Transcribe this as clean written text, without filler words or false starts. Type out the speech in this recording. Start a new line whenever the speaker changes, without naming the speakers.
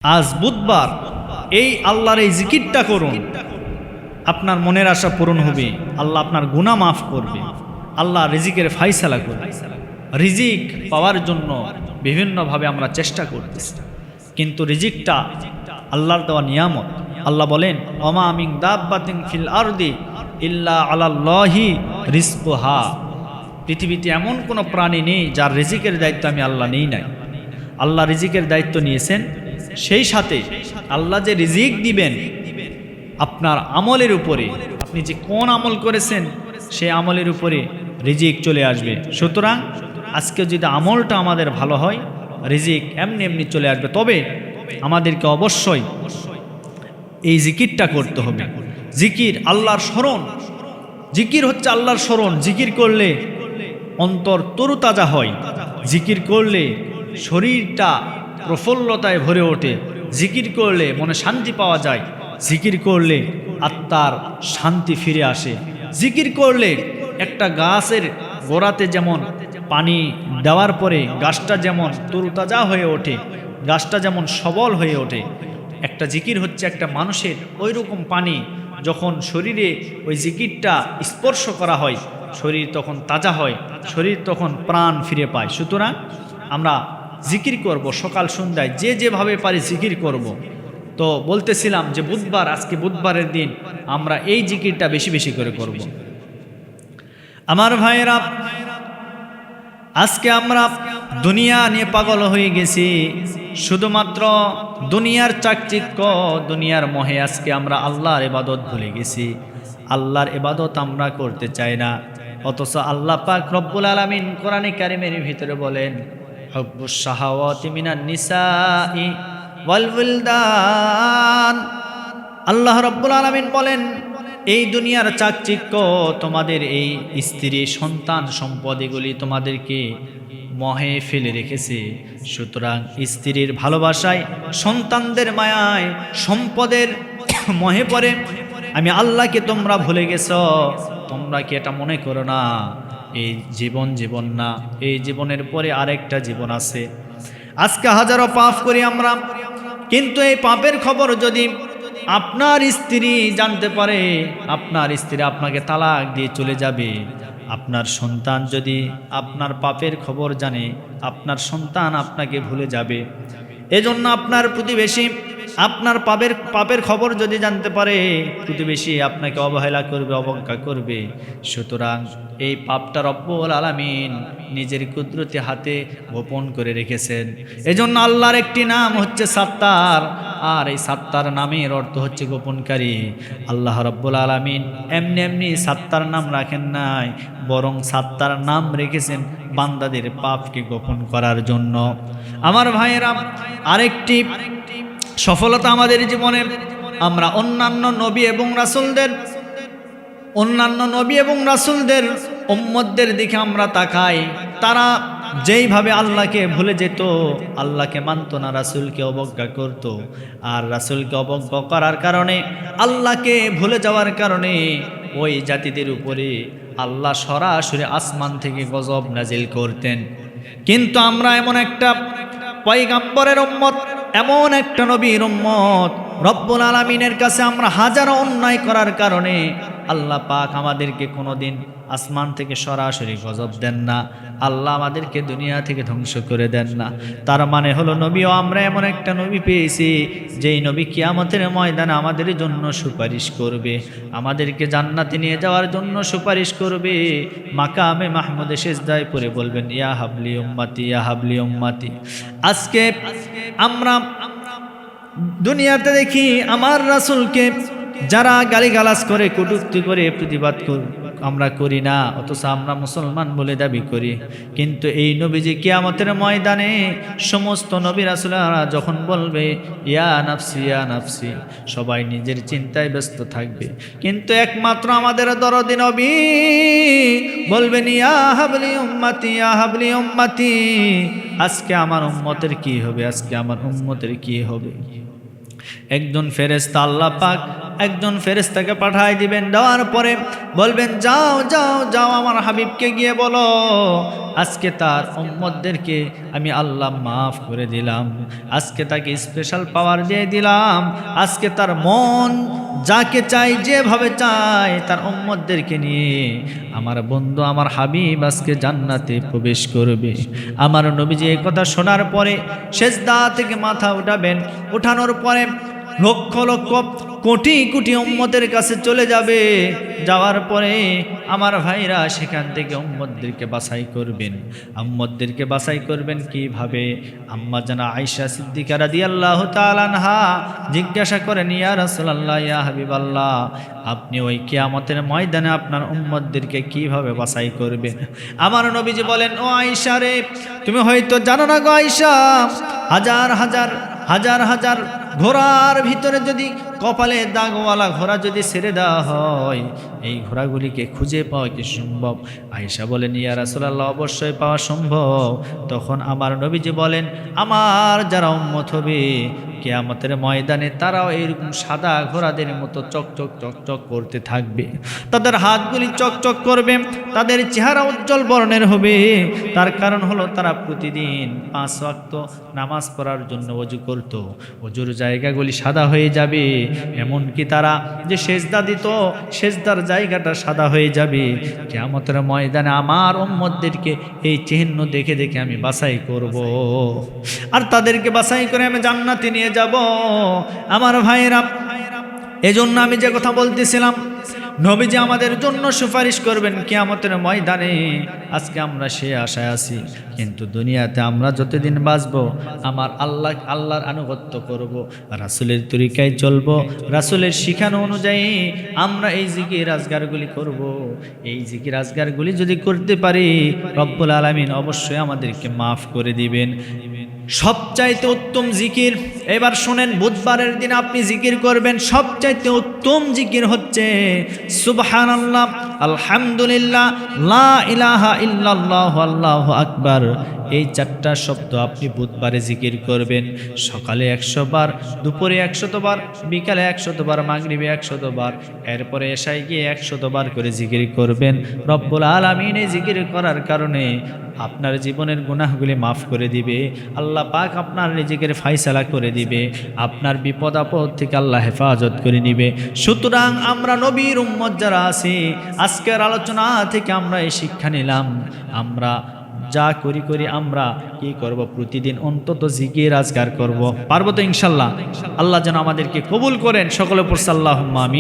আজ বুধবার, এই আল্লাহর এই জিকিরটা করুন, আপনার মনের আশা পূরণ হবে, আল্লাহ আপনার গুনাহ মাফ করবে, আল্লাহ রিজিকের ফায়সালা করবে। রিজিক পাওয়ার জন্য বিভিন্নভাবে আমরা চেষ্টা করতেছি, কিন্তু রিজিকটা আল্লাহর দেওয়া নিয়ামত। আল্লাহ বলেন, ওমা মিন দাব্বাতিন ফিল আরদি ইল্লা আলাল্লাহি রিজকুহা। পৃথিবীতে এমন কোনো প্রাণী নেই যার রিজিকের দায়িত্ব আমি আল্লাহ নেই নাই। আল্লাহ রিজিকের দায়িত্ব নিয়েছেন, সেই সাথে আল্লাহ যে রিজিক দিবেন আপনার আমলের উপরে, আপনি যে কোন আমল করেছেন সেই আমলের উপরে রিজিক চলে আসবে। সুতরাং আজকে যদি আমলটা আমাদের ভালো হয়, রিজিক এমনি এমনি চলে আসবে। তবে আমাদেরকে অবশ্যই এই জিকিরটা করতে হবে। জিকির আল্লাহর স্মরণ, জিকির হচ্ছে আল্লাহর স্মরণ। জিকির করলে অন্তর তরুতাজা হয়, জিকির করলে শরীরটা প্রফুল্লতায় ভরে ওঠে, জিকির করলে মনে শান্তি পাওয়া যায়, জিকির করলে আত্মার শান্তি ফিরে আসে। জিকির করলে একটা গাছের গোড়াতে যেমন পানি দেওয়ার পরে গাছটা যেমন তরুতাজা হয়ে ওঠে, গাছটা যেমন সবল হয়ে ওঠে, একটা জিকির হচ্ছে একটা মানুষের ওই রকম পানি। যখন শরীরে ওই জিকিরটা স্পর্শ করা হয়, শরীর তখন তাজা হয়, শরীর তখন প্রাণ ফিরে পায়। সুতরাং আমরা জিকির করব, সকাল সন্ধ্যায় যে যেভাবে পারি জিকির করব। তো বলতেছিলাম যে বুধবার, আজকে বুধবারের দিন আমরা এই জিকিরটা বেশি বেশি করে করব। আমার ভাইয়েরা, আজকে আমরা দুনিয়া নিয়ে পাগল হয়ে গেছি, শুধুমাত্র দুনিয়ার চাকচিক্য, দুনিয়ার মোহে আজকে আমরা আল্লাহর ইবাদত ভুলে গেছি। আল্লাহর ইবাদত আমরা করতে চাই না, অথচ আল্লাহ পাক রব্বুল আলামিন কোরআনে কারিমের ভিতরে বলেন, হুব্বুশ শাহাওয়াতি মিনান নিসাই ওয়াল ওয়িলদান। আল্লাহ রব্বুল আলামিন বলেন, এই দুনিয়ার চাকচিক্য, তোমাদের এই স্ত্রী, সন্তান, সম্পদ, এগুলি তোমাদেরকে মোহে ফেলে রেখেছে। সুতরাং স্ত্রীর ভালোবাসায়, সন্তানদের মায়ায়, সম্পদের মোহে পড়ে আমি আল্লাহকে তোমরা ভুলে গেছ। তোমরা কি এটা মনে করো না এই জীবন জীবন না, এই জীবনের পরে আরেকটা জীবন আছে? আজকে হাজারো পাপ করি আমরা, কিন্তু এই পাপের খবর যদি আপনার স্ত্রী জানতে পারে, আপনার স্ত্রী আপনাকে তালাক দিয়ে চলে যাবে। আপনার সন্তান যদি আপনার পাপের খবর জানে, আপনার সন্তান আপনাকে ভুলে যাবে। এজন্য আপনার প্রতিবেশী আপনার পাপের খবর যদি জানতে পারে, প্রতিবেশী আপনাকে অবহেলা করবে, অবজ্ঞা করবে। সুতরাং এই পাপটা রব্বুল আলামিন নিজের কুদরতি হাতে গোপন করে রেখেছেন। এজন্য আল্লাহর একটি নাম হচ্ছে সাত্তার, আর এই সাত্তার নামের অর্থ হচ্ছে গোপনকারী। আল্লাহ রব্বুল আলামিন এমনি এমনি সাত্তার নাম রাখেন নাই, বরং সাত্তার নাম রেখেছেন বান্দাদের পাপকে গোপন করার জন্য। আমার ভাইয়েরা, আরেকটি সফলতা আমাদের জীবনে, আমরা অন্যান্য নবী এবং রাসূলদের উম্মতদের দিকে আমরা তাকাই। তারা যেইভাবে আল্লাহকে ভুলে যেত, আল্লাহকে মানত না, রাসূলকে অবজ্ঞা করত। আর রাসূলকে অবজ্ঞা করার কারণে, আল্লাহকে ভুলে যাওয়ার কারণে ওই জাতিদের উপরে আল্লাহ সরাসরি আসমান থেকে গজব নাজিল করতেন। কিন্তু আমরা এমন একটা পয়গম্বরের উম্মত, এমন একটা নবীর উম্মত, রব্বুল আলামিনের কাছে আমরা হাজারো অন্যায় করার কারণে আল্লাহ পাক আমাদেরকে কোনোদিন আসমান থেকে সরাসরি গজব দেন না, আল্লাহ আমাদেরকে দুনিয়া থেকে ধ্বংস করে দেন না। তার মানে হলো, নবীও আমরা এমন একটা নবী পেয়েছি, যেই নবী কিয়ামতের ময়দানে আমাদের জন্য সুপারিশ করবে, আমাদেরকে জান্নাতে নিয়ে যাওয়ার জন্য সুপারিশ করবে। মাকামে মাহমুদে সিজদায় পড়ে বলবেন, ইয়া হাবলি উম্মতি, ইয়া হাবলি উম্মতি। আজকে আমরা দুনিয়াতে দেখি আমার রাসূলকে যারা গালিগালাজ করে, কটূক্তি করে, প্রতিবাদ আমরা করি না, অথচ আমরা মুসলমান বলে দাবি করি। কিন্তু এই নবীজি কিয়ামতের ময়দানে সমস্ত নবী রাসূলরা যখন বলবে ইয়া নাফসি ইয়া নাফসি, সবাই নিজের চিন্তায় ব্যস্ত থাকবে, কিন্তু একমাত্র আমাদের দরদি নবী বলবেন ইয়া হাবলি উম্মতি, ইয়া হাবলি উম্মতি। আজকে আমার উম্মতের কি হবে, আজকে আমার উম্মতের কি হবে? একজন ফেরেশতা আল্লাহ পাক একজন ফেরেশতাকে পাঠায় দিবেন। দেওয়ার পরে বলবেন, যাও যাও যাও আমার হাবিবকে গিয়ে বলো আজকে তার উম্মতদেরকে আমি আল্লাহ মাফ করে দিলাম, আজকে তাকে স্পেশাল পাওয়ার দিয়ে দিলাম, আজকে তার মন যাকে চাই যেভাবে চায় তার উম্মতদেরকে নিয়ে আমার বন্ধু আমার হাবিব আজকে জান্নাতে প্রবেশ করবে। আমার নবীজি এই কথা শোনার পরে সেজদা থেকে মাথা উঠাবেন, উঠানোর পরে লক্ষ লক্ষ কোটি কোটি উম্মতের কাছে চলে যাবে। যাওয়ার পরে আমার ভাইরা সেখান থেকে উম্মতদেরকে বাছাই করবেন। উম্মতদেরকে বাছাই করবেন কিভাবে? আম্মা জানা আয়েশা সিদ্দিকা রাদিয়াল্লাহু তাআলা আনহা জিজ্ঞাসা করেন, ইয়া রাসূলুল্লাহ, ইয়া হাবিবাল্লাহ, আপনি ওই কিয়ামতের ময়দানে আপনার উম্মতদেরকে কিভাবে বাছাই করবেন? আমার নবীজি বলেন, ও আয়েশা রে, তুমি হয়তো জানো না গো আয়েশা, হাজার হাজার হাজার হাজার ঘোড়ার ভিতরে যদি কপালে দাগওয়ালা ঘোড়া যদি ছেড়ে দেওয়া হয়, এই ঘোড়াগুলিকে খুঁজে পাওয়া কি সম্ভব? আয়েশা বলেন, ইয়া রাসূলুল্লাহ, অবশ্যই পাওয়া সম্ভব। তখন আমার নবীজি বলেন, আমার যারা উম্মত হবে কিয়ামতের ময়দানে তারাও এরকম সাদা ঘোড়াদের মতো চকচক চকচক করতে থাকবে, তাদের হাতগুলি চকচক করবে, তাদের চেহারা উজ্জ্বল বর্ণের হবে। তার কারণ হলো তারা প্রতিদিন 5 ওয়াক্ত নামাজ পড়ার জন্য ওযু করত, ওযুর জায়গাগুলি সাদা হয়ে যাবে, এমনকি তারা যে সেজদা দিত সেজদার জায়গাটা সাদা হয়ে যাবে। কিয়ামতের ময়দানে আমার উম্মতদেরকে এই চিহ্ন দেখে দেখে আমি বাছাই করব, আর তাদেরকে বাছাই করে আমি জান্নাতে নিয়ে যাব। আমার ভাইরা, এজন্য আমি যে কথা বলতেছিলাম, নবীজি আমাদের জন্য সুপারিশ করবেন কিয়ামতের ময়দানে। আজকে আমরা সে আশায় আছি, কিন্তু দুনিয়াতে আমরা যতদিন বাঁচব আমার আল্লাহর আনুগত্য করব, রাসূলের তরিকায় চলব, রাসূলের শিখানো অনুযায়ী আমরা এই জিকির আজগারগুলি করব। এই জিকির আজগারগুলি যদি করতে পারি রব্বুল আলামিন অবশ্যই আমাদেরকে মাফ করে দিবেন। সবচাইতে উত্তম জিকির, এবার শুনেন, বুধবারের দিন আপনি জিকির করবেন, সবচাইতে উত্তম জিকির হচ্ছে সুবহানাল্লাহ, আলহামদুলিল্লাহ, লা ইলাহা ইল্লাল্লাহু আল্লাহু আকবার। এই 4টা শব্দ আপনি বুধবারে জিকির করবেন। সকালে 100 বার, দুপুরে 100 বার, বিকালে 100 বার, মাগরিবে 100 বার, এরপরে এশায় গিয়ে 100 বার করে জিকির করবেন। রব্বুল আলামিন এই জিকির করার কারণে আপনার জীবনের গুনাহগুলি মাফ করে দিবে। আল্লাহ পাক আপনার রিজিকের ফায়সালা করে দিবে, আপনার বিপদ আপদ থেকে আল্লাহ হেফাজত করে নিবে। সুতরাং আমরা নবীর উম্মত যারা আছি, আজকের আলোচনা থেকে আমরা এই শিক্ষা নিলাম, আমরা যা করি আমরা কি করব? প্রতিদিন অন্তত জিকির আজকার করব। পারবো তো ইনশাল্লাহ? আল্লাহ যেন আমাদেরকে কবুল করেন। সকলে পড়ছে আল্লাহুম্মা আমিন।